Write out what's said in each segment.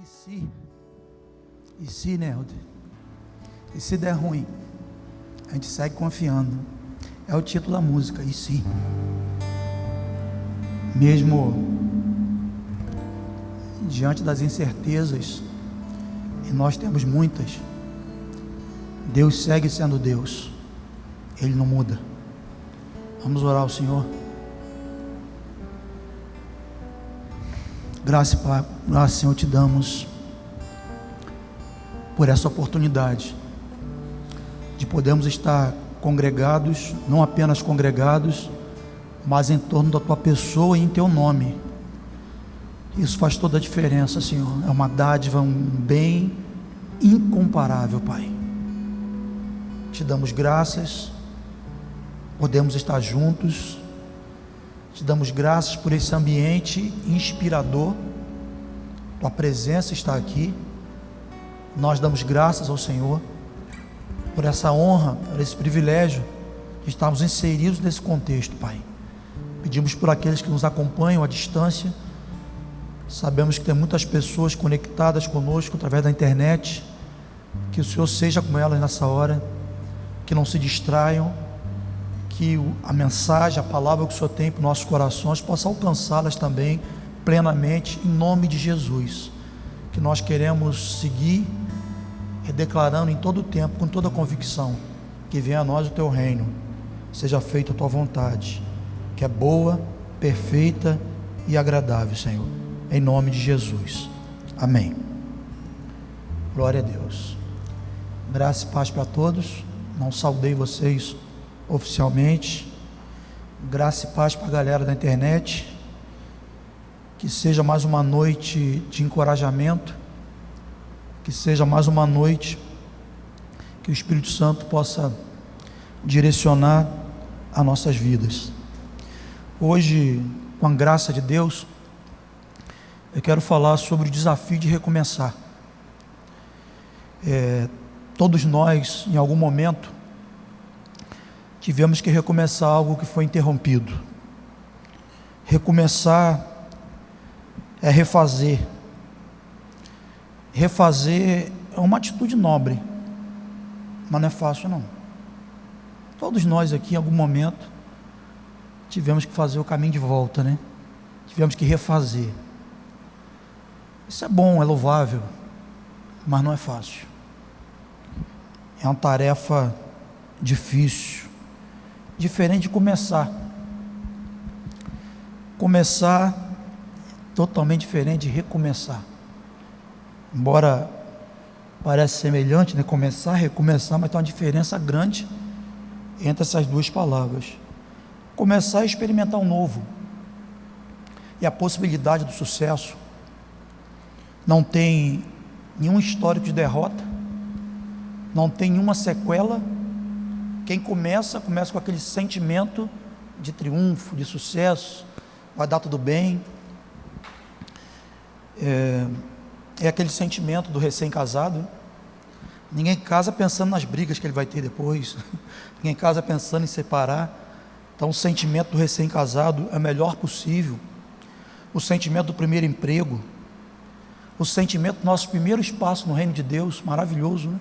E se, né, Helder? E se der ruim? A gente segue confiando. É o título da música, e se? Mesmo diante das incertezas, e nós temos muitas, Deus segue sendo Deus. Ele não muda. Vamos orar ao Senhor. Graça, Pai, graça, Senhor, te damos por essa oportunidade de podermos estar congregados, não apenas congregados, mas em torno da Tua pessoa e em Teu nome. Isso faz toda a diferença, Senhor. É uma dádiva, um bem incomparável, Pai. Te damos graças, podemos estar juntos. Te damos graças por esse ambiente inspirador. Tua presença está aqui. Nós damos graças ao Senhor por essa honra, por esse privilégio de estarmos inseridos nesse contexto, Pai. Pedimos por aqueles que nos acompanham à distância. Sabemos que tem muitas pessoas conectadas conosco através da internet. Que o Senhor seja com elas nessa hora, que não se distraiam, que a mensagem, a palavra que o Senhor tem para os nossos corações possa alcançá-las também plenamente, em nome de Jesus. Que nós queremos seguir declarando em todo o tempo, com toda a convicção, que venha a nós o Teu reino, seja feita a Tua vontade, que é boa, perfeita e agradável, Senhor, em nome de Jesus, amém. Glória a Deus. Graça e paz para todos. Não saudei vocês oficialmente. Graça e paz para a galera da internet. Que seja mais uma noite de encorajamento, que seja mais uma noite que o Espírito Santo possa direcionar as nossas vidas. Hoje, com a graça de Deus, eu quero falar sobre o desafio de recomeçar. Todos nós, em algum momento, tivemos que recomeçar algo que foi interrompido. Recomeçar é refazer. Refazer é uma atitude nobre, mas não é fácil não. Todos nós aqui, em algum momento, tivemos que fazer o caminho de volta, né? Tivemos que refazer. Isso é bom, é louvável, mas não é fácil. É uma tarefa difícil, diferente de começar. Começar totalmente diferente de recomeçar. Embora pareça semelhante, né? Começar, recomeçar, mas tem uma diferença grande entre essas duas palavras. Começar é experimentar o novo, e a possibilidade do sucesso. Não tem nenhum histórico de derrota, não tem nenhuma sequela. Quem começa com aquele sentimento de triunfo, de sucesso, vai dar tudo bem. É aquele sentimento do recém-casado. Ninguém casa pensando nas brigas que ele vai ter depois. Ninguém casa pensando em separar. Então o sentimento do recém-casado é o melhor possível. O sentimento do primeiro emprego, o sentimento do nosso primeiro espaço no reino de Deus, maravilhoso, né?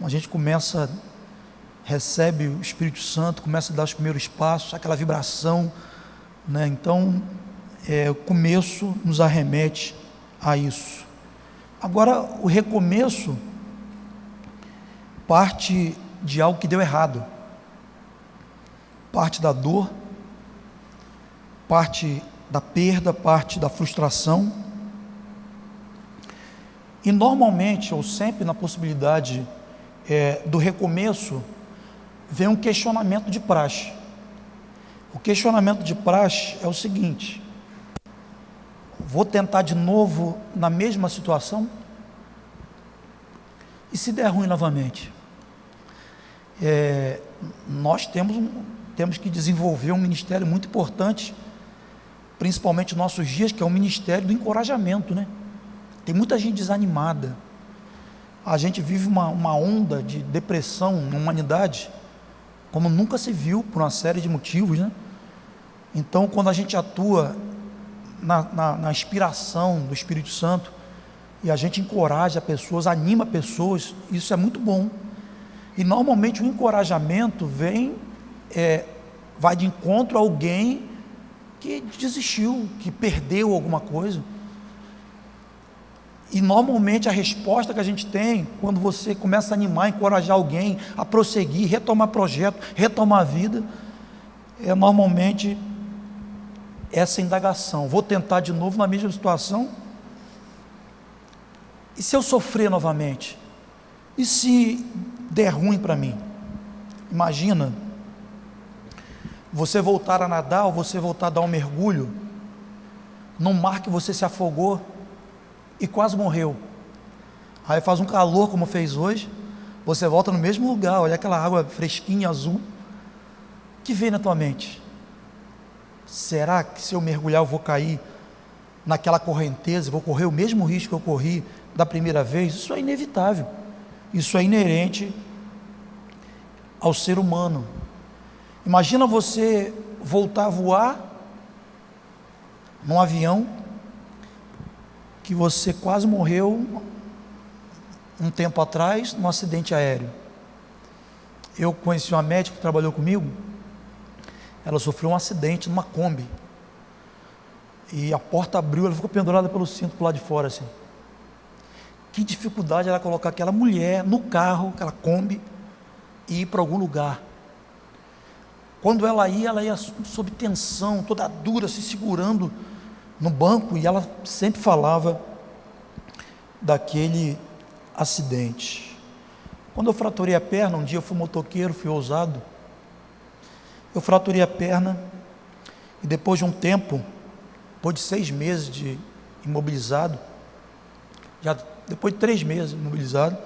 A gente começa, recebe o Espírito Santo, começa a dar os primeiros passos, aquela vibração, né? Então o começo nos arremete a isso. Agora, o recomeço parte de algo que deu errado, parte da dor, parte da perda, parte da frustração. E normalmente, ou sempre na possibilidade do recomeço, vem um questionamento de praxe. O questionamento de praxe é o seguinte: vou tentar de novo na mesma situação? E se der ruim novamente? Nós temos que desenvolver um ministério muito importante, principalmente nos nossos dias, que é o ministério do encorajamento, né? Tem muita gente desanimada. A gente vive uma onda de depressão na humanidade, como nunca se viu, por uma série de motivos, né? Então, quando a gente atua na inspiração do Espírito Santo, e a gente encoraja pessoas, anima pessoas, isso é muito bom. E normalmente o encorajamento vai de encontro a alguém que desistiu, que perdeu alguma coisa. E normalmente a resposta que a gente tem, quando você começa a animar, encorajar alguém a prosseguir, retomar projeto, retomar a vida, é normalmente essa indagação: vou tentar de novo na mesma situação? E se eu sofrer novamente? E se der ruim para mim? Imagina você voltar a nadar, ou você voltar a dar um mergulho num mar que você se afogou e quase morreu. Aí faz um calor como fez hoje, você volta no mesmo lugar, olha aquela água fresquinha, azul. O que vem na tua mente? Será que se eu mergulhar eu vou cair naquela correnteza, vou correr o mesmo risco que eu corri da primeira vez? Isso é inevitável, isso é inerente ao ser humano. Imagina você voltar a voar num avião que você quase morreu um tempo atrás num acidente aéreo. Eu conheci uma médica que trabalhou comigo, ela sofreu um acidente numa Kombi, e a porta abriu, ela ficou pendurada pelo cinto para o lado de fora assim. Que dificuldade era colocar aquela mulher no carro, aquela Kombi, e ir para algum lugar. Quando ela ia sob tensão, toda dura, se segurando no banco, e ela sempre falava daquele acidente. Quando eu fraturei a perna, um dia eu fui motoqueiro, fui ousado, eu fraturei a perna, e depois de um tempo, depois de 6 meses de imobilizado, já depois de 3 meses imobilizado,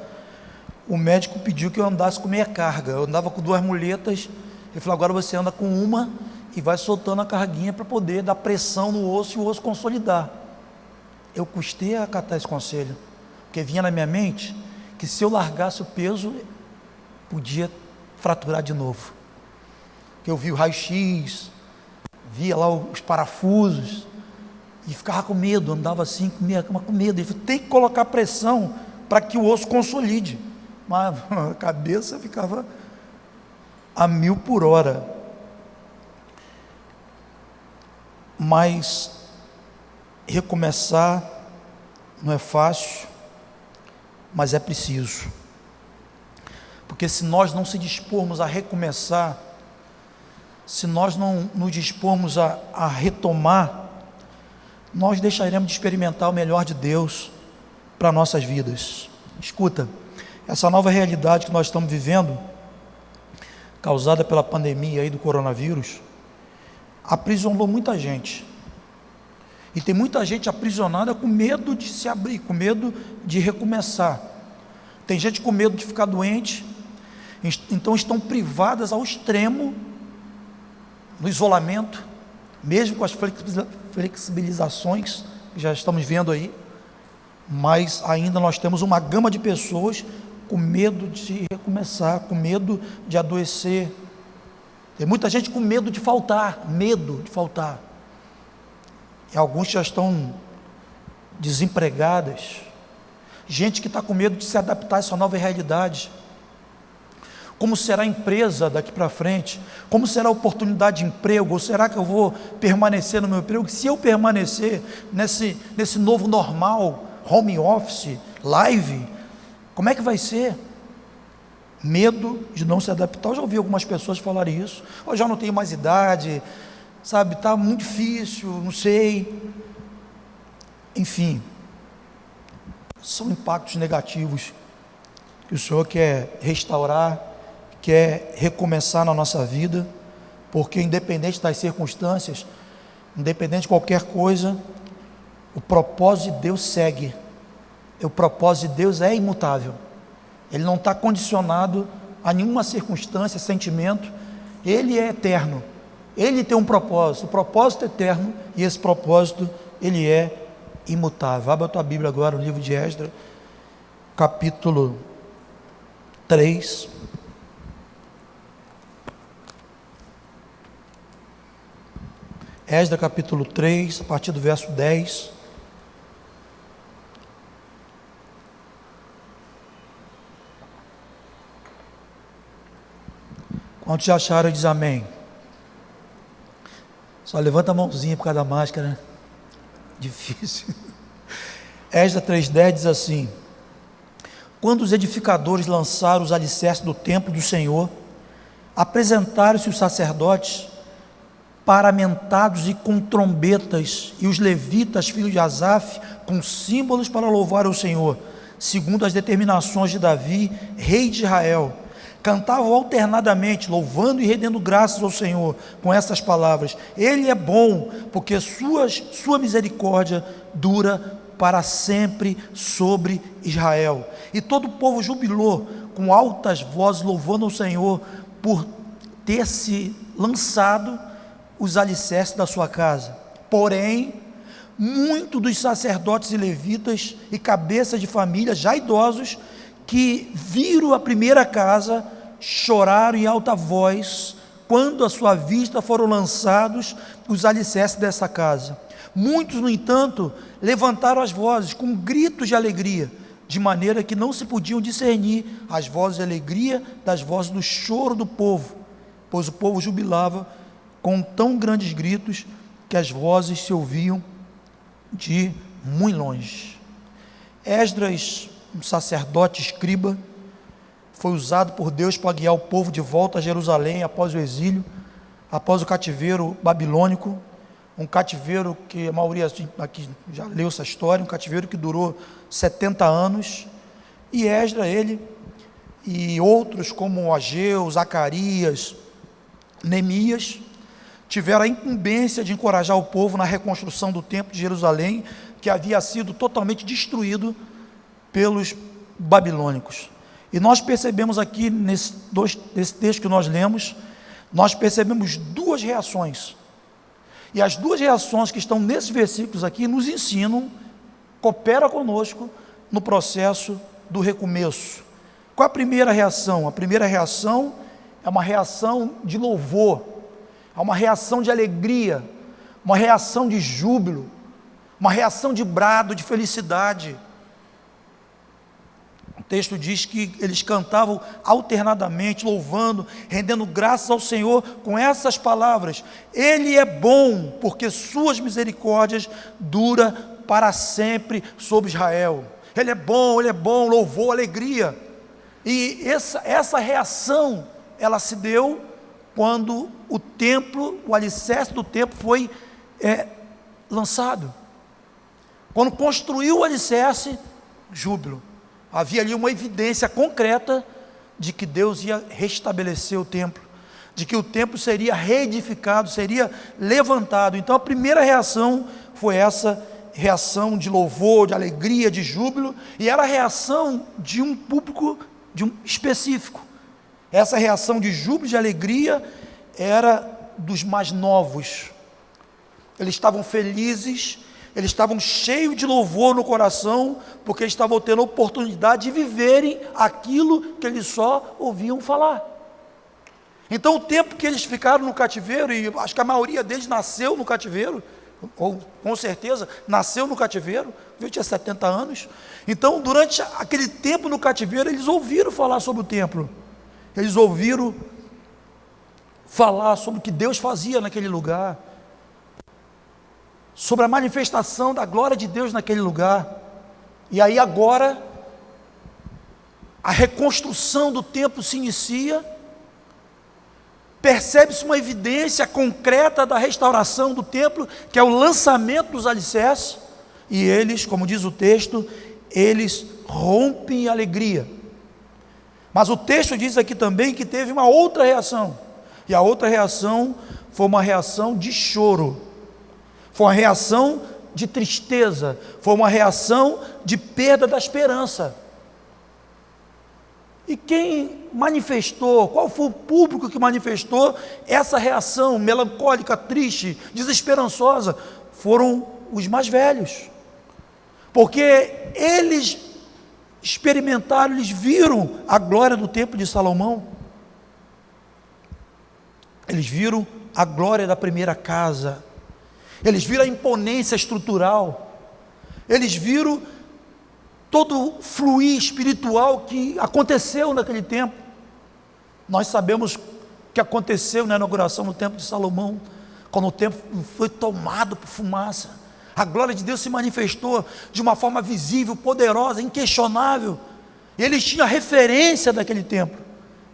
o médico pediu que eu andasse com meia carga. Eu andava com 2 muletas, ele falou: agora você anda com uma e vai soltando a carguinha para poder dar pressão no osso e o osso consolidar. Eu custei a acatar esse conselho, porque vinha na minha mente que se eu largasse o peso, podia fraturar de novo. Eu vi o raio-x, via lá os parafusos, e ficava com medo, andava assim, com medo. Ele falou: tem que colocar pressão para que o osso consolide. Mas a cabeça ficava a 1000 por hora. Mas recomeçar não é fácil, mas é preciso. Porque se nós não se dispormos a recomeçar, se nós não nos dispormos a retomar, nós deixaremos de experimentar o melhor de Deus para nossas vidas. Escuta, essa nova realidade que nós estamos vivendo, causada pela pandemia aí do coronavírus, aprisionou muita gente. E tem muita gente aprisionada com medo de se abrir, com medo de recomeçar. Tem gente com medo de ficar doente, então estão privadas ao extremo no isolamento, mesmo com as flexibilizações que já estamos vendo aí, mas ainda nós temos uma gama de pessoas com medo de recomeçar, com medo de adoecer. Tem muita gente com medo de faltar, e alguns já estão desempregadas, gente que está com medo de se adaptar a essa nova realidade. Como será a empresa daqui para frente? Como será a oportunidade de emprego? Ou será que eu vou permanecer no meu emprego? Se eu permanecer nesse novo normal, home office, live, como é que vai ser? Medo de não se adaptar. Eu já ouvi algumas pessoas falarem isso. Eu já não tenho mais idade, sabe, está muito difícil, não sei. Enfim, são impactos negativos que o Senhor quer restaurar, quer recomeçar na nossa vida, porque independente das circunstâncias, independente de qualquer coisa, o propósito de Deus segue. O propósito de Deus é imutável, ele não está condicionado a nenhuma circunstância, sentimento. Ele é eterno, ele tem um propósito, o propósito é eterno, e esse propósito, ele é imutável. Abra a tua Bíblia agora, no livro de Esdras, capítulo 3. Esdras capítulo 3, a partir do verso 10. Quantos já acharam, diz amém. Só levanta a mãozinha por causa da máscara, né? Difícil. Esdras 3,10 diz assim: quando os edificadores lançaram os alicerces do templo do Senhor, apresentaram-se os sacerdotes paramentados e com trombetas, e os levitas, filhos de Asaf, com símbolos para louvar o Senhor, segundo as determinações de Davi, rei de Israel. Cantavam alternadamente, louvando e rendendo graças ao Senhor, com essas palavras: Ele é bom, porque sua misericórdia dura para sempre sobre Israel. E todo o povo jubilou com altas vozes, louvando ao Senhor por ter se lançado os alicerces da sua casa. Porém, muitos dos sacerdotes e levitas e cabeças de família, já idosos, que viram a primeira casa, choraram em alta voz, quando à sua vista foram lançados os alicerces dessa casa. Muitos, no entanto, levantaram as vozes com gritos de alegria, de maneira que não se podiam discernir as vozes de alegria das vozes do choro do povo, pois o povo jubilava com tão grandes gritos que as vozes se ouviam de muito longe. Esdras, um sacerdote escriba, foi usado por Deus para guiar o povo de volta a Jerusalém após o exílio, após o cativeiro babilônico, um cativeiro que a maioria aqui já leu essa história, um cativeiro que durou 70 anos, e Esdras, ele e outros como Ageu, Zacarias, Neemias, tiveram a incumbência de encorajar o povo na reconstrução do templo de Jerusalém, que havia sido totalmente destruído pelos babilônicos. E nós percebemos aqui, nesse texto que nós lemos, nós percebemos duas reações. E as duas reações que estão nesses versículos aqui nos ensinam, coopera conosco no processo do recomeço. Qual a primeira reação? A primeira reação é uma reação de louvor, é uma reação de alegria, uma reação de júbilo, uma reação de brado, de felicidade. O texto diz que eles cantavam alternadamente, louvando, rendendo graças ao Senhor com essas palavras: Ele é bom, porque suas misericórdias duram para sempre sobre Israel. Ele é bom, louvor, alegria. E essa reação, ela se deu quando o templo, o alicerce do templo foi lançado. Quando construiu o alicerce, júbilo. Havia ali uma evidência concreta de que Deus ia restabelecer o templo, de que o templo seria reedificado, seria levantado. Então a primeira reação foi essa reação de louvor, de alegria, de júbilo, e era a reação de um público específico. Essa reação de júbilo, de alegria, era dos mais novos. Eles estavam felizes, eles estavam cheios de louvor no coração, porque eles estavam tendo a oportunidade de viverem aquilo que eles só ouviam falar. Então o tempo que eles ficaram no cativeiro, e acho que a maioria deles nasceu no cativeiro, ou com certeza nasceu no cativeiro, eu tinha 70 anos, então durante aquele tempo no cativeiro, eles ouviram falar sobre o templo, eles ouviram falar sobre o que Deus fazia naquele lugar, sobre a manifestação da glória de Deus naquele lugar. E aí agora a reconstrução do templo se inicia, percebe-se uma evidência concreta da restauração do templo, que é o lançamento dos alicerces, e eles, como diz o texto, eles rompem em alegria. Mas o texto diz aqui também que teve uma outra reação, e a outra reação foi uma reação de choro, foi uma reação de tristeza, foi uma reação de perda da esperança. E quem manifestou, qual foi o público que manifestou essa reação melancólica, triste, desesperançosa? Foram os mais velhos, porque eles experimentaram, eles viram a glória do templo de Salomão, eles viram a glória da primeira casa, eles viram a imponência estrutural, eles viram todo o fluir espiritual que aconteceu naquele tempo. Nós sabemos que aconteceu na inauguração do Templo de Salomão, quando o templo foi tomado por fumaça. A glória de Deus se manifestou de uma forma visível, poderosa, inquestionável. E eles tinham a referência daquele templo.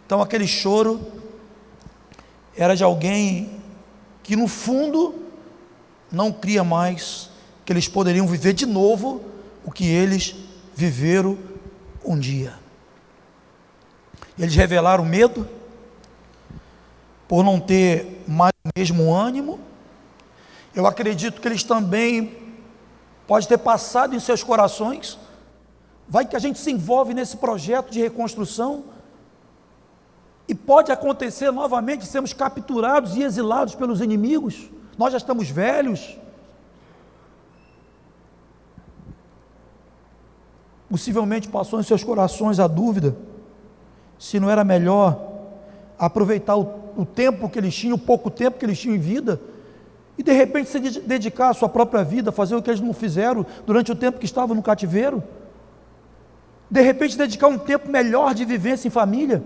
Então aquele choro era de alguém que no fundo não cria mais que eles poderiam viver de novo o que eles viveram um dia. Eles revelaram medo por não ter mais o mesmo ânimo. Eu acredito que eles também podem ter passado em seus corações. Vai que a gente se envolve nesse projeto de reconstrução e pode acontecer novamente sermos capturados e exilados pelos inimigos. Nós já estamos velhos. Possivelmente passou em seus corações a dúvida se não era melhor aproveitar o tempo que eles tinham, o pouco tempo que eles tinham em vida, e de repente se dedicar à sua própria vida, fazer o que eles não fizeram durante o tempo que estavam no cativeiro. De repente dedicar um tempo melhor de vivência em família.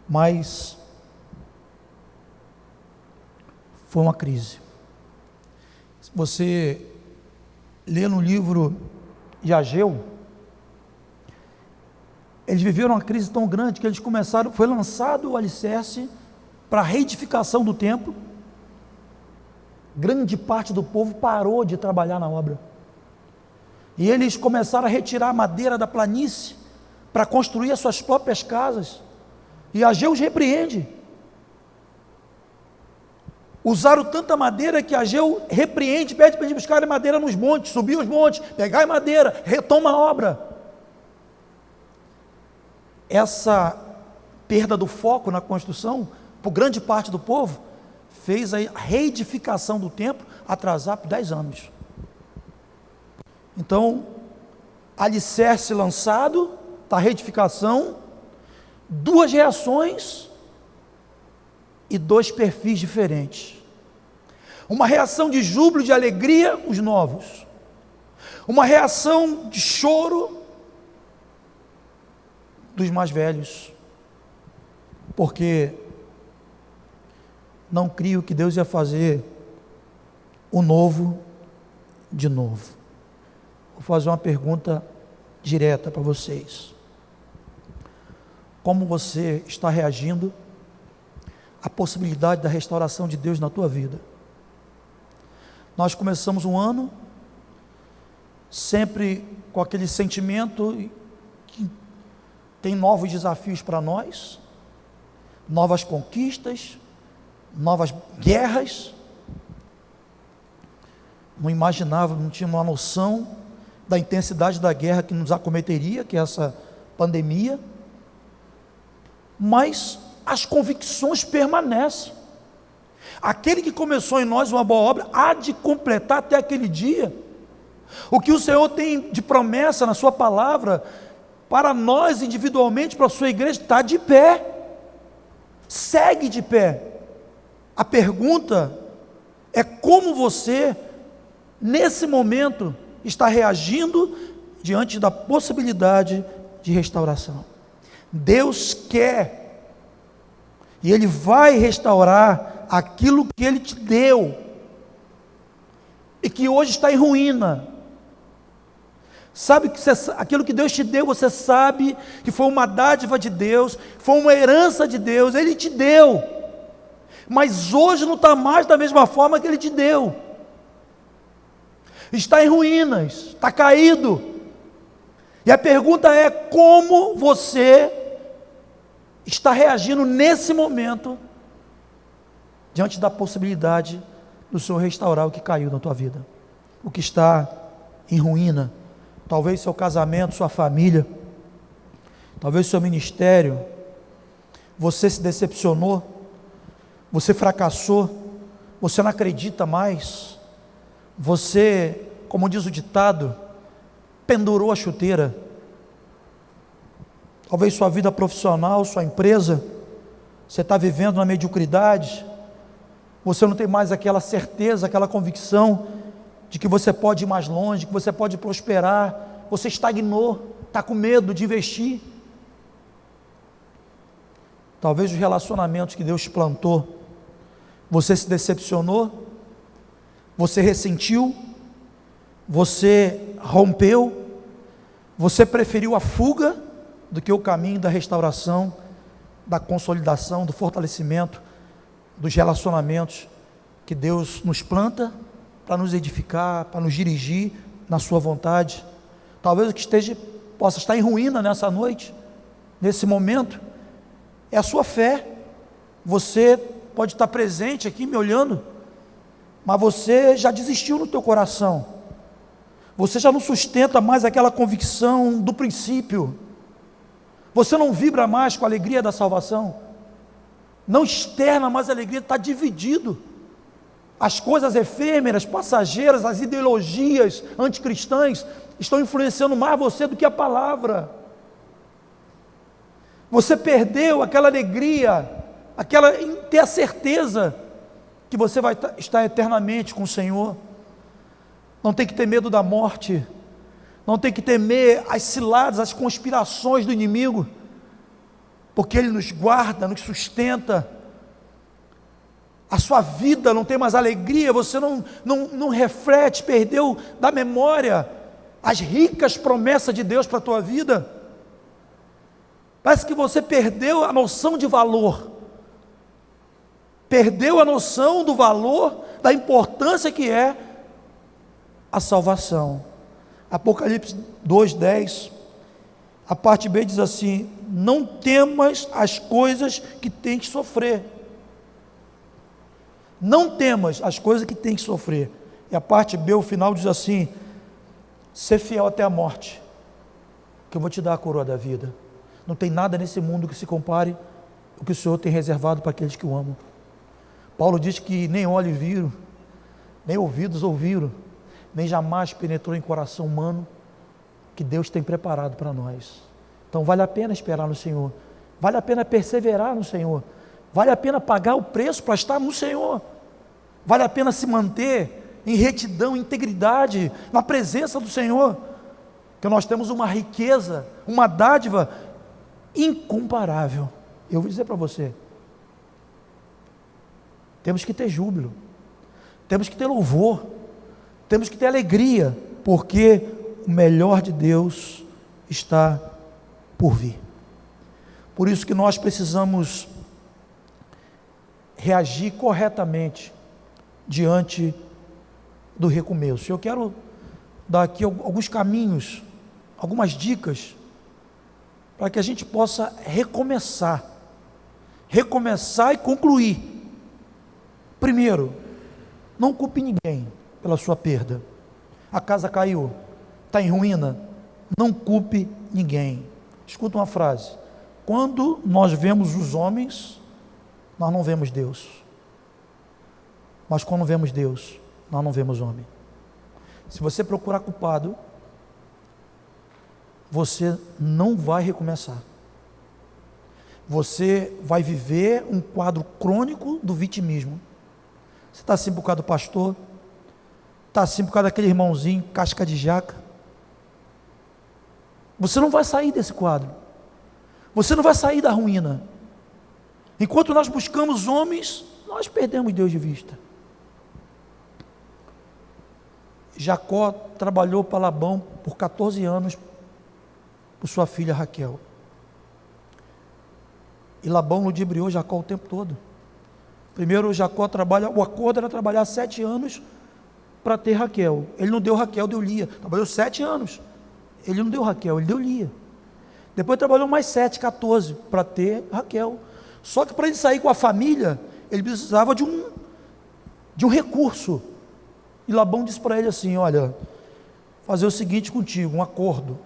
Mas foi uma crise. Se você lê no livro de Ageu, eles viveram uma crise tão grande que eles começaram, foi lançado o alicerce para a reedificação do templo. Grande parte do povo parou de trabalhar na obra. E eles começaram a retirar a madeira da planície para construir as suas próprias casas. E Ageu os repreende. Usaram tanta madeira que Ageu repreende, pede para eles buscarem madeira nos montes, subir os montes, pegar madeira, retoma a obra. Essa perda do foco na construção, por grande parte do povo, fez a reedificação do templo atrasar por 10 anos. Então, alicerce lançado, está a reedificação, 2 reações e 2 perfis diferentes. Uma reação de júbilo, de alegria, os novos. Uma reação de choro dos mais velhos. Porque não criam que Deus ia fazer o novo de novo. Vou fazer uma pergunta direta para vocês. Como você está reagindo à possibilidade da restauração de Deus na tua vida? Nós começamos um ano sempre com aquele sentimento que tem novos desafios para nós, novas conquistas, novas guerras. Não imaginava, não tinha uma noção da intensidade da guerra que nos acometeria, que é essa pandemia. Mas as convicções permanecem. Aquele que começou em nós uma boa obra há de completar até aquele dia. O que o Senhor tem de promessa na sua palavra para nós individualmente, para a sua igreja, está de pé. Segue de pé. A pergunta é como você, nesse momento, está reagindo diante da possibilidade de restauração. Deus quer, e Ele vai restaurar aquilo que Ele te deu, e que hoje está em ruína. Sabe que aquilo que Deus te deu, você sabe que foi uma dádiva de Deus, foi uma herança de Deus, Ele te deu, mas hoje não está mais da mesma forma que Ele te deu, está em ruínas, está caído. E a pergunta é: como você está reagindo nesse momento diante da possibilidade do Senhor restaurar o que caiu na tua vida, o que está em ruína? Talvez seu casamento, sua família, talvez seu ministério. Você se decepcionou, você fracassou, você não acredita mais, você, como diz o ditado, pendurou a chuteira. Talvez sua vida profissional, sua empresa, você está vivendo na mediocridade, você não tem mais aquela certeza, aquela convicção de que você pode ir mais longe, que você pode prosperar, você estagnou. está com medo de investir. Talvez os relacionamentos que Deus te plantou, você se decepcionou, você ressentiu, você rompeu, você preferiu a fuga do que o caminho da restauração, da consolidação, do fortalecimento dos relacionamentos que Deus nos planta para nos edificar, para nos dirigir na sua vontade. Talvez o que possa estar em ruína nessa noite, nesse momento, é a sua fé. Você pode estar presente aqui me olhando, mas você já desistiu no teu coração, você já não sustenta mais aquela convicção do princípio, você não vibra mais com a alegria da salvação, não externa mais a alegria, está dividido. As coisas efêmeras, passageiras, as ideologias anticristãs estão influenciando mais você do que a palavra. Você perdeu aquela alegria, em ter a certeza que você vai estar eternamente com o Senhor. Não tem que ter medo da morte, não tem que temer as ciladas, as conspirações do inimigo, porque Ele nos guarda, nos sustenta. A sua vida não tem mais alegria, você não reflete, perdeu da memória as ricas promessas de Deus para a tua vida. Parece que você perdeu a noção de valor, perdeu a noção do valor, da importância que é a salvação. Apocalipse 2:10, a parte B diz assim: não temas as coisas que tem que sofrer. Não temas as coisas que tem que sofrer. E a parte B, o final diz assim: ser fiel até a morte, que eu vou te dar a coroa da vida. Não tem nada nesse mundo que se compare ao que o Senhor tem reservado para aqueles que o amam. Paulo diz que nem olhos viram, nem ouvidos ouviram, nem jamais penetrou em coração humano que Deus tem preparado para nós. Então vale a pena esperar no Senhor, vale a pena perseverar no Senhor, vale a pena pagar o preço para estar no Senhor, vale a pena se manter em retidão, integridade, na presença do Senhor, porque nós temos uma riqueza, uma dádiva incomparável. Eu vou dizer para você, temos que ter júbilo, temos que ter louvor, temos que ter alegria, porque o melhor de Deus está por vir. Por isso que nós precisamos reagir corretamente diante do recomeço. Eu quero dar aqui alguns caminhos, algumas dicas, para que a gente possa recomeçar e concluir. Primeiro, não culpe ninguém pela sua perda. A casa caiu, está em ruína, não culpe ninguém. Escuta uma frase: quando nós vemos os homens, nós não vemos Deus, mas quando vemos Deus, nós não vemos homem. Se você procurar culpado, você não vai recomeçar, você vai viver um quadro crônico do vitimismo. Você está assim por causa do pastor, está assim por causa daquele irmãozinho, casca de jaca. Você não vai sair desse quadro, você não vai sair da ruína. Enquanto nós buscamos homens, nós perdemos Deus de vista. Jacó trabalhou para Labão por 14 anos por sua filha Raquel, e Labão ludibriou Jacó o tempo todo. Primeiro Jacó o acordo era trabalhar 7 anos para ter Raquel. Ele não deu Raquel, deu Lia. Trabalhou 7 anos, ele não deu Raquel, ele deu Lia. Depois trabalhou mais 7, 14 para ter Raquel. Só que para ele sair com a família, ele precisava de um recurso. E Labão disse para ele assim: olha, fazer o seguinte contigo, um acordo.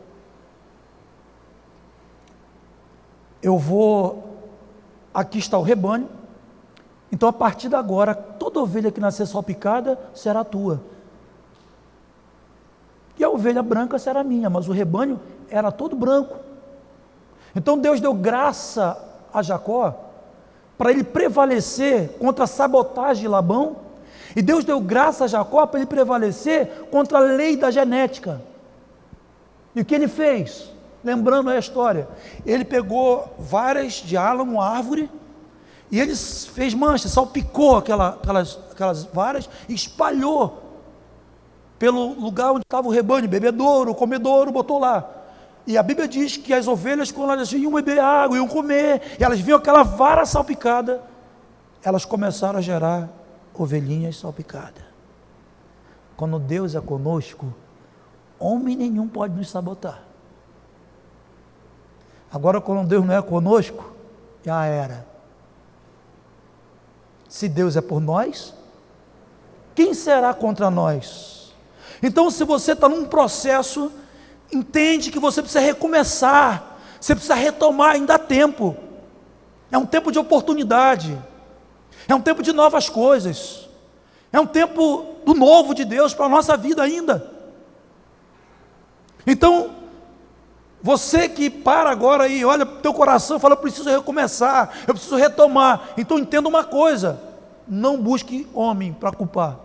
Aqui está o rebanho, então a partir de agora, toda ovelha que nascer salpicada será tua. E a ovelha branca será minha, mas o rebanho era todo branco. Então Deus deu graça a Jacó para ele prevalecer contra a sabotagem de Labão, e Deus deu graça a Jacó para ele prevalecer contra a lei da genética. E o que ele fez? lembrando aí a história, ele pegou varas de álamo, uma árvore, e ele fez manchas, salpicou aquelas varas e espalhou pelo lugar onde estava o rebanho, bebedouro, comedouro, botou lá. E a Bíblia diz que as ovelhas, quando elas iam beber água, iam comer, e elas viam aquela vara salpicada, elas começaram a gerar ovelhinhas salpicadas. Quando Deus é conosco, homem nenhum pode nos sabotar. Agora, quando Deus não é conosco, já era. Se Deus é por nós, quem será contra nós? Então, se você está num processo, entende que você precisa recomeçar, você precisa retomar, ainda há tempo. É um tempo de oportunidade, é um tempo de novas coisas, é um tempo do novo de Deus para a nossa vida ainda. Então, você que para agora aí, olha para o teu coração e fala, eu preciso recomeçar, eu preciso retomar. Então entenda uma coisa, não busque homem para culpar.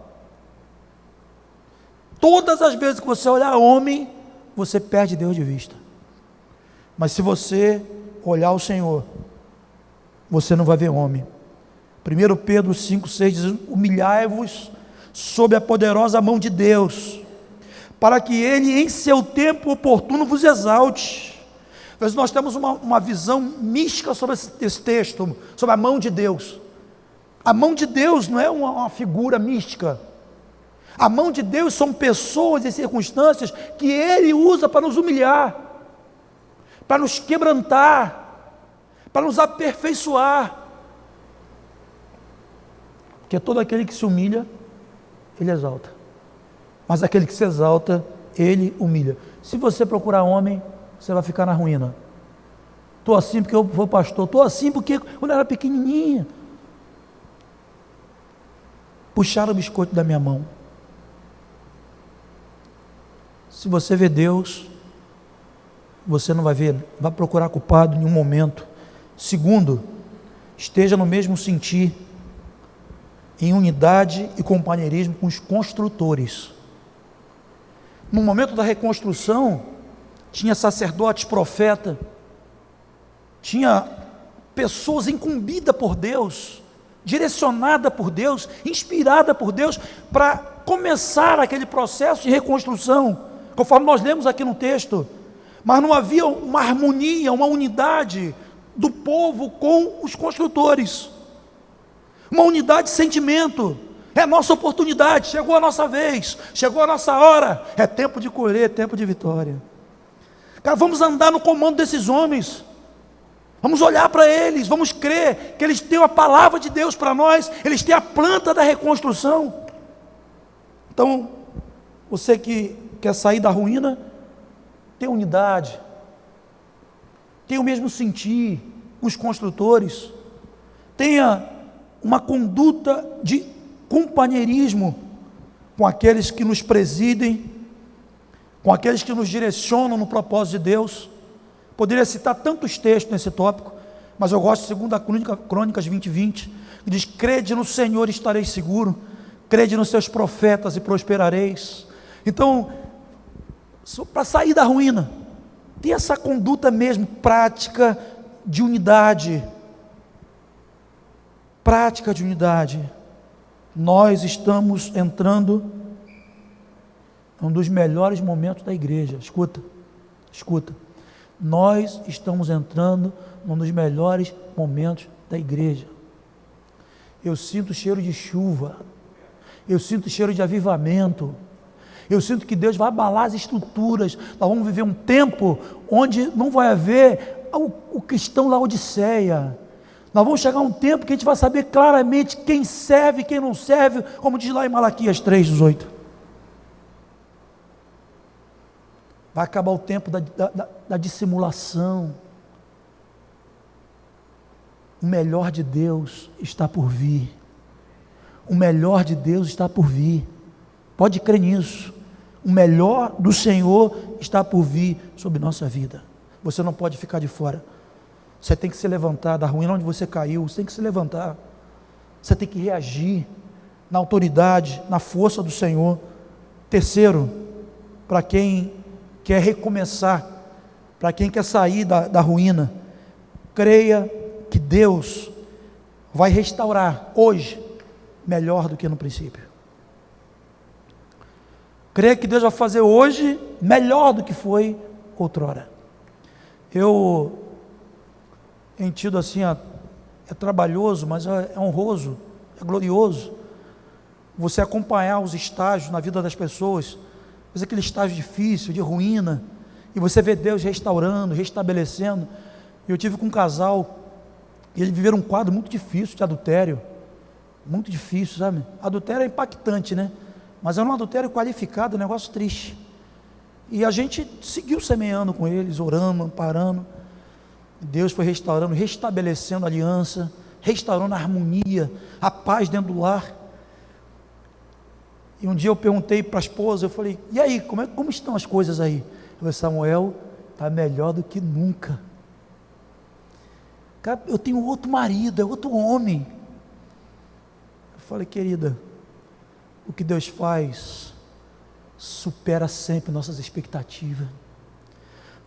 Todas as vezes que você olhar homem, você perde Deus de vista. Mas se você olhar o Senhor, você não vai ver homem. 1 Pedro 5,6 diz, humilhai-vos sob a poderosa mão de Deus, para que Ele em seu tempo oportuno vos exalte. Mas nós temos uma visão mística sobre esse texto, sobre a mão de Deus. A mão de Deus não é uma figura mística. A mão de Deus são pessoas e circunstâncias que Ele usa para nos humilhar, para nos quebrantar, para nos aperfeiçoar. Porque todo aquele que se humilha, Ele exalta. Mas aquele que se exalta, Ele humilha. Se você procurar homem, você vai ficar na ruína. Estou assim porque eu vou pastor, estou assim porque quando eu era pequenininha, puxaram o biscoito da minha mão. Se você vê Deus, você não vai ver, vai procurar culpado em nenhum momento. Segundo, esteja no mesmo sentir, em unidade e companheirismo com os construtores. No momento da reconstrução, tinha sacerdotes, profeta, tinha pessoas incumbidas por Deus, direcionada por Deus, inspirada por Deus, para começar aquele processo de reconstrução, conforme nós lemos aqui no texto. Mas não havia uma harmonia, uma unidade do povo com os construtores, uma unidade de sentimento. É a nossa oportunidade, chegou a nossa vez, chegou a nossa hora, é tempo de colher, é tempo de vitória. Cara, vamos andar no comando desses homens, vamos olhar para eles, vamos crer que eles têm a palavra de Deus para nós, eles têm a planta da reconstrução. Então, você que quer sair da ruína, tem unidade, tem o mesmo sentir com os construtores, tenha uma conduta de companheirismo com aqueles que nos presidem, com aqueles que nos direcionam no propósito de Deus. Poderia citar tantos textos nesse tópico, mas eu gosto de 2 Crônicas 20:20, que diz, crede no Senhor e estareis seguro, crede nos seus profetas e prosperareis. Então, para sair da ruína, tem essa conduta mesmo, prática de unidade, prática de unidade. Nós estamos entrando em um dos melhores momentos da igreja. Escuta, nós estamos entrando em um dos melhores momentos da igreja. Eu sinto o cheiro de chuva, eu sinto o cheiro de avivamento, eu sinto que Deus vai abalar as estruturas. Nós vamos viver um tempo onde não vai haver o cristão Laodiceia. Nós vamos chegar a um tempo que a gente vai saber claramente quem serve e quem não serve, como diz lá em Malaquias 3:18. Vai acabar o tempo da dissimulação. O melhor de Deus está por vir. O melhor de Deus está por vir. Pode crer nisso. O melhor do Senhor está por vir sobre nossa vida. Você não pode ficar de fora. Você tem que se levantar da ruína onde você caiu, você tem que se levantar, você tem que reagir na autoridade, na força do Senhor. Terceiro, para quem quer recomeçar, para quem quer sair da ruína, creia que Deus vai restaurar hoje melhor do que no princípio. Creia que Deus vai fazer hoje melhor do que foi outrora. Eu entendo assim, é trabalhoso, mas é honroso, é glorioso você acompanhar os estágios na vida das pessoas, mas aquele estágio difícil, de ruína, e você vê Deus restaurando, restabelecendo. Eu tive com um casal, e eles viveram um quadro muito difícil de adultério, muito difícil, sabe? Adultério é impactante, né? Mas é um adultério qualificado, um negócio triste. E a gente seguiu semeando com eles, orando, amparando. Deus foi restaurando, restabelecendo a aliança, restaurando a harmonia, a paz dentro do lar. E um dia eu perguntei para a esposa, eu falei, e aí, como estão as coisas aí? Eu falei, Samuel, está melhor do que nunca. Cara, eu tenho outro marido, é outro homem. Eu falei, querida, o que Deus faz supera sempre nossas expectativas.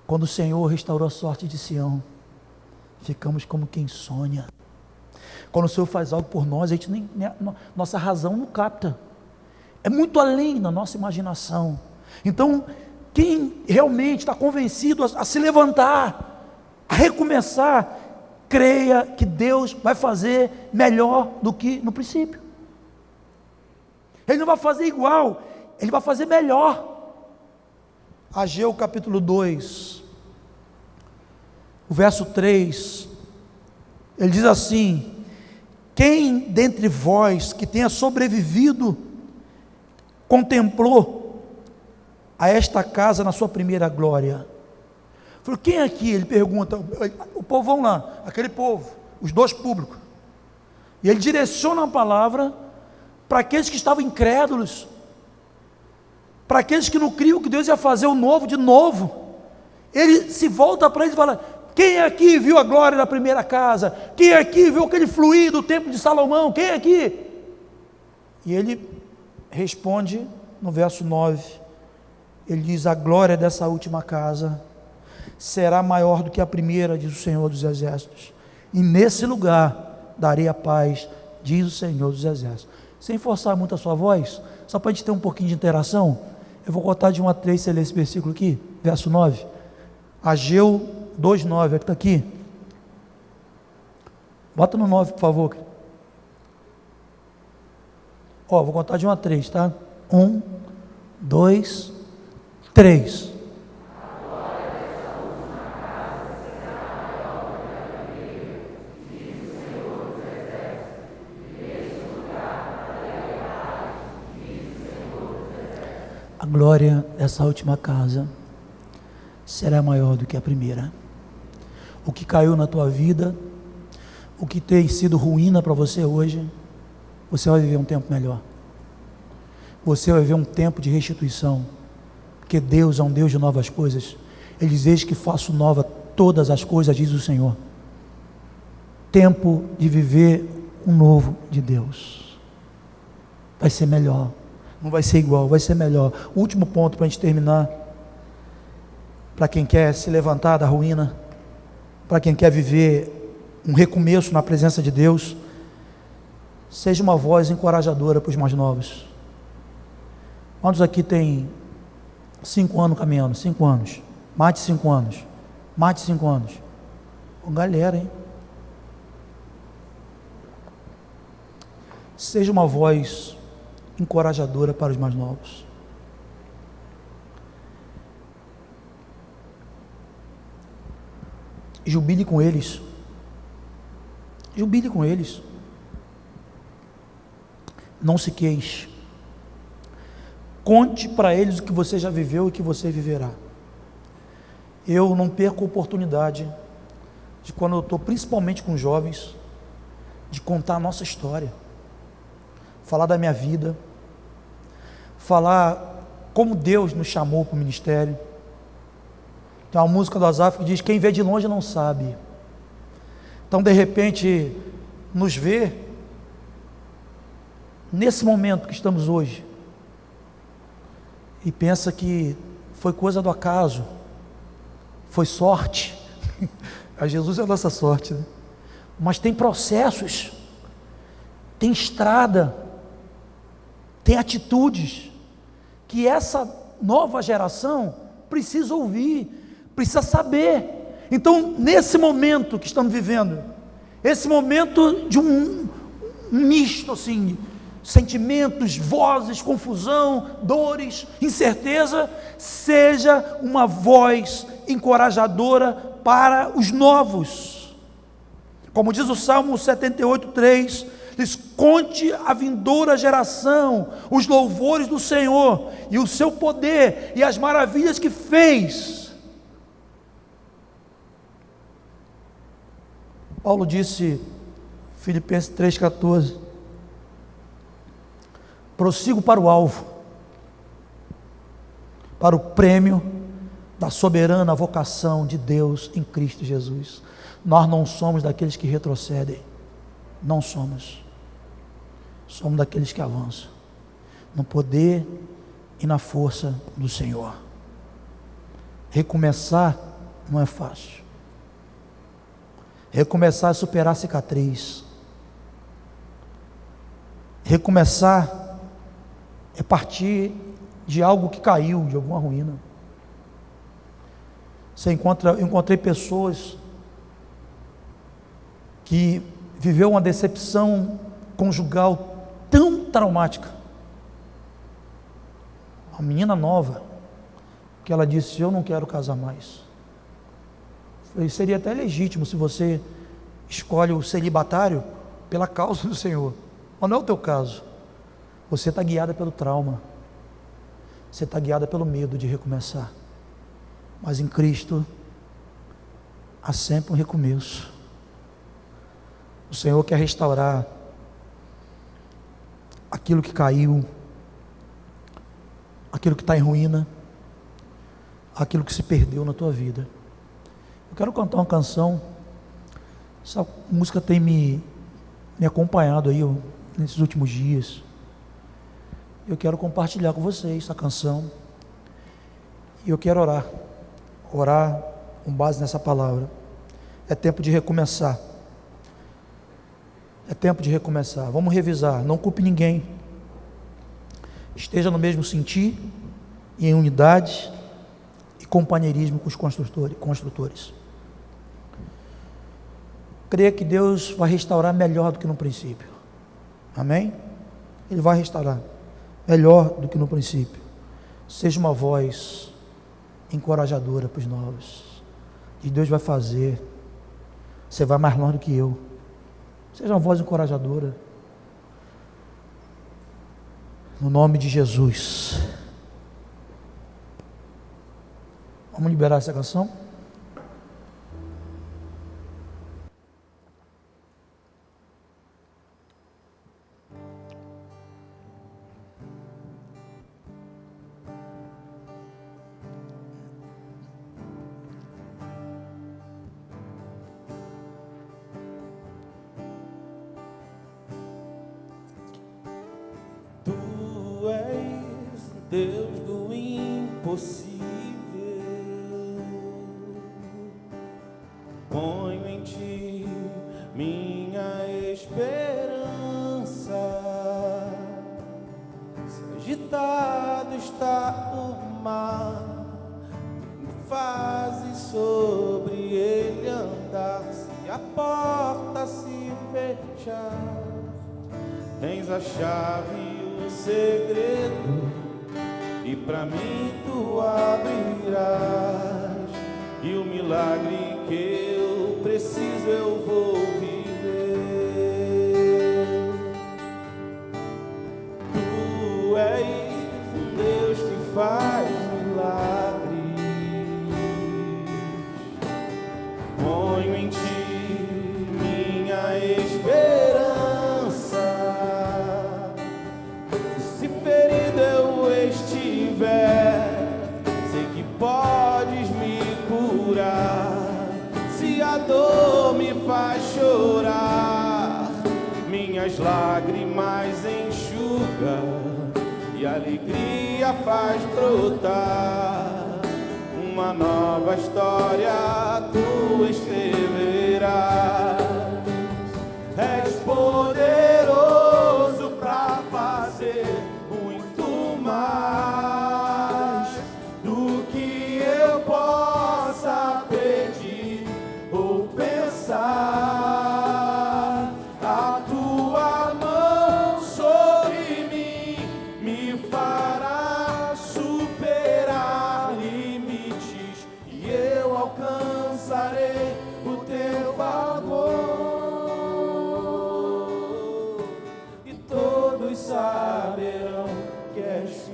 Quando o Senhor restaurou a sorte de Sião, ficamos como quem sonha. Quando o Senhor faz algo por nós, a gente nossa razão não capta. É muito além da nossa imaginação. Então, quem realmente está convencido a se levantar, a recomeçar, creia que Deus vai fazer melhor do que no princípio. Ele não vai fazer igual, Ele vai fazer melhor. Ageu capítulo 2, o verso 3, ele diz assim: quem dentre vós que tenha sobrevivido, contemplou a esta casa na sua primeira glória? Falei, quem aqui? Ele pergunta, o povão lá, aquele povo, os dois públicos, e ele direciona a palavra para aqueles que estavam incrédulos, para aqueles que não criam que Deus ia fazer o novo de novo. Ele se volta para eles e fala, quem aqui viu a glória da primeira casa? Quem aqui viu aquele fluir do templo de Salomão? Quem aqui? E ele responde no verso 9, ele diz, a glória dessa última casa será maior do que a primeira, diz o Senhor dos Exércitos, e nesse lugar darei a paz, diz o Senhor dos Exércitos. Sem forçar muito a sua voz, só para a gente ter um pouquinho de interação, eu vou contar de 1 a 3, você lê esse versículo aqui, verso 9, Ageu 2:9, está aqui, bota no 9 por favor. Vou contar de 1 a 3, tá? 1, 2, 3. A glória dessa última casa será maior do que a primeira. O que caiu na tua vida, o que tem sido ruína para você hoje, você vai viver um tempo melhor. Você vai viver um tempo de restituição, porque Deus é um Deus de novas coisas. Ele diz, eis que faço nova todas as coisas, diz o Senhor. Tempo de viver um novo de Deus. Vai ser melhor. Não vai ser igual, vai ser melhor. Último ponto para a gente terminar. Para quem quer se levantar da ruína, para quem quer viver um recomeço na presença de Deus, seja uma voz encorajadora para os mais novos. Quantos aqui tem 5 anos caminhando? 5 anos. Mais de 5 anos. Mais de 5 anos. Galera, hein? Seja uma voz encorajadora para os mais novos. Jubile com eles. Jubile com eles. Não se queixe. Conte para eles o que você já viveu e o que você viverá. Eu não perco a oportunidade de, quando eu estou principalmente com jovens, de contar a nossa história, falar da minha vida, falar como Deus nos chamou para o ministério. Tem uma música do Asaf que diz, quem vê de longe não sabe. Então de repente nos vê nesse momento que estamos hoje e pensa que foi coisa do acaso, foi sorte. A Jesus é a nossa sorte, né? Mas tem processos, tem estrada, tem atitudes que essa nova geração precisa ouvir, precisa saber. Então, nesse momento que estamos vivendo, esse momento de um misto assim, sentimentos, vozes, confusão, dores, incerteza, seja uma voz encorajadora para os novos. Como diz o Salmo 78:3, diz: conte a vindoura geração os louvores do Senhor e o seu poder e as maravilhas que fez. Paulo disse, Filipenses 3,14: prossigo para o alvo, para o prêmio da soberana vocação de Deus em Cristo Jesus. Nós não somos daqueles que retrocedem, não somos. Somos daqueles que avançam, no poder e na força do Senhor. Recomeçar não é fácil. Recomeçar é superar a cicatriz. Recomeçar é partir de algo que caiu, de alguma ruína. Eu encontrei pessoas que viveu uma decepção conjugal tão traumática. Uma menina nova, que ela disse: eu não quero casar mais. Seria até legítimo se você escolhe o celibatário pela causa do Senhor, mas não é o teu caso. Você está guiada pelo trauma, você está guiada pelo medo de recomeçar, mas em Cristo há sempre um recomeço. O Senhor quer restaurar aquilo que caiu, aquilo que está em ruína, aquilo que se perdeu na tua vida. Eu quero cantar uma canção. Essa música tem me acompanhado aí nesses últimos dias. Eu quero compartilhar com vocês essa canção. E eu quero orar com base nessa palavra. É tempo de recomeçar. É tempo de recomeçar. Vamos revisar. Não culpe ninguém. Esteja no mesmo sentir e em unidade e companheirismo com os construtores. Creia que Deus vai restaurar melhor do que no princípio. Amém? Ele vai restaurar melhor do que no princípio. Seja uma voz encorajadora para os novos. E Deus vai fazer. Você vai mais longe do que eu. Seja uma voz encorajadora. No nome de Jesus. Vamos liberar essa canção? Deus do impossível, ponho em ti minha esperança. Se agitado está o mar, fazes sobre ele andar. Se a porta se fechar, tens a chave e o segredo, e para mim tu abrirás, e o milagre que eu preciso eu vou viver. Tu és um Deus que faz milagres, ponho em ti minha esperança. Se ferido eu estiver, sei que podes me curar. Se a dor me faz chorar, minhas lágrimas enxuga e a alegria faz brotar uma nova história tu escreverás. És poderoso para fazer muito mais do que eu possa pedir ou pensar. A tua mão sobre mim me fará superar limites e eu alcançarei o teu favor. E todos saberão que és fiel.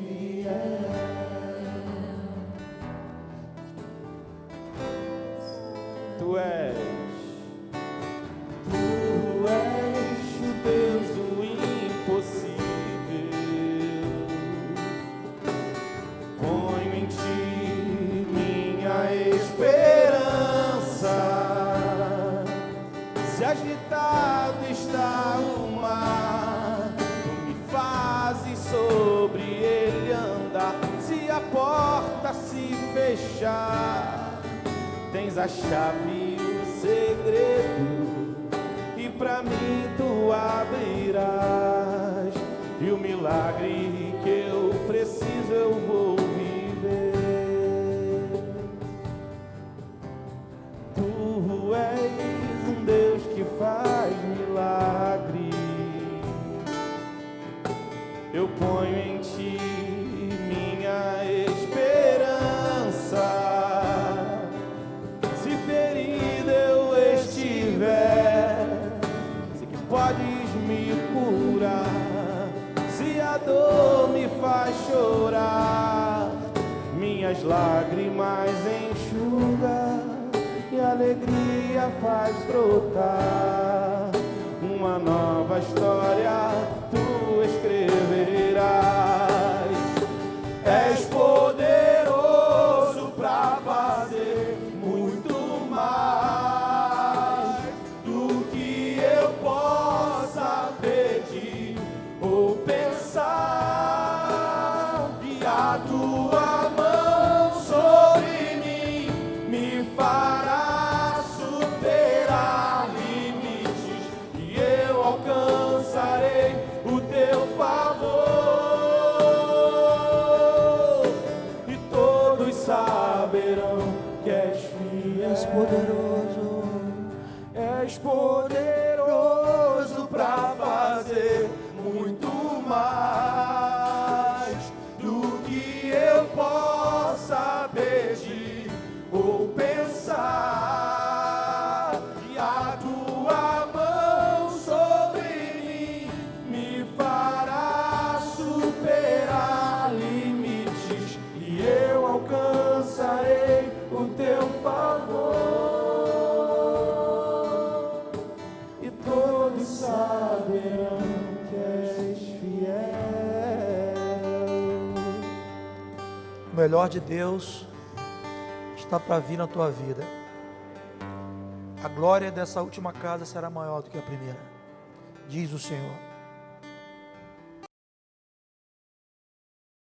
Tu és o Deus do impossível. Ponho em ti minha esperança. Se agitado está o mar, tu me fazes sobre ele andar. Se a porta se fechar, tens a chave e o segredo, e pra mim tu abrirás, e o milagre que eu preciso eu vou viver. Tu és um Deus que faz milagre. Eu ponho em ti minha esperança. Se ferida eu estiver, sei que podes me curar. Se a dor me faz chorar, minhas lágrimas enxuga e a alegria faz brotar. Uma nova história tu escreverás. És poderoso para fazer muito mais do que eu possa pedir ou pensar. E a tua mão sobre mim me fará superar limites e eu alcançarei o teu favor. E todos saberão que és fiel. És poderoso, és poderoso para fazer muito mais do que eu possa pedir ou pensar. E a tua mão sobre mim me fará superar limites e eu alcançarei o teu favor. E todos saberão que és fiel. O melhor de Deus está para vir na tua vida. A glória dessa última casa será maior do que a primeira, diz o Senhor.